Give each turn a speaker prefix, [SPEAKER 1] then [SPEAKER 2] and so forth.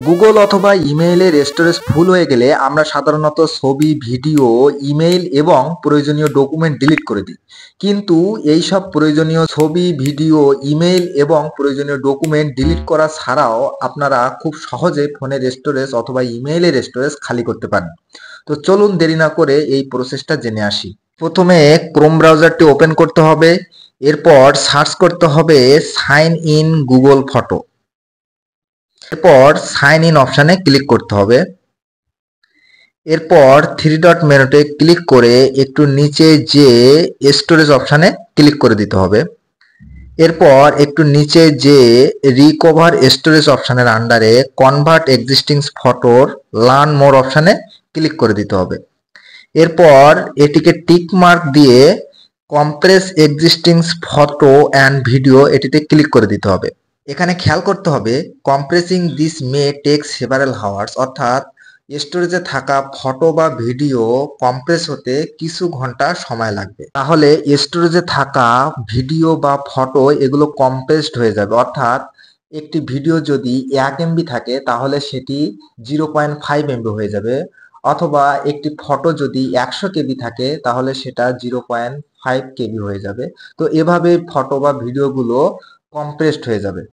[SPEAKER 1] Google অথবা ইমেইলের storage full হয়ে গেলে আমরা সাধারণত ছবি, ভিডিও, ইমেইল এবং প্রয়োজনীয় ডকুমেন্ট ডিলিট করে দিই। কিন্তু এই সব প্রয়োজনীয় ছবি, ভিডিও, ইমেইল এবং প্রয়োজনীয় ডকুমেন্ট ডিলিট করা ছাড়াও আপনারা খুব সহজে ফোনের স্টোরেজ অথবা ইমেইলের স্টোরেজ খালি করতে পারেন। তো চলুন দেরি না করে এই প্রসেসটা জেনে আসি। প্রথমে ক্রোম ব্রাউজারটি ওপেন করতে হবে, এরপর সার্চ করতে হবে সাইন ইন গুগল ফটো। এরপর সাইন ইন অপশানে ক্লিক করতে হবে। এরপর থ্রি ডট মেনুতে ক্লিক করে একটু নিচে যে স্টোরেজ অপশানে ক্লিক করে দিতে হবে। এরপর একটু নিচে যে রিকভার স্টোরেজ অপশানের আন্ডারে কনভার্ট এক্সিস্টিং ফটোর লার্ন মোর অপশানে ক্লিক করে দিতে হবে। এরপর এটিকে টিক মার্ক দিয়ে compress existing photo and video এটিতে ক্লিক করে দিতে হবে। এখানে খেয়াল করতে হবে compressing this may take several hours, অর্থাৎ স্টোরেজে থাকা ফটো বা ভিডিও কম্প্রেস হতে কিছু ঘন্টা সময় লাগবে। তাহলে স্টোরেজে থাকা ভিডিও বা ফটো এগুলো কম্প্রেসড হয়ে যাবে, অর্থাৎ একটি ভিডিও যদি 1 MB থাকে তাহলে সেটি 0.5 MB হয়ে যাবে, অথবা একটি ফটো যদি 100 KB থাকে তাহলে সেটা 0.5 KB হয়ে যাবে। তো এভাবে ফটো বা ভিডিওগুলো কম্প্রেসড হয়ে যাবে।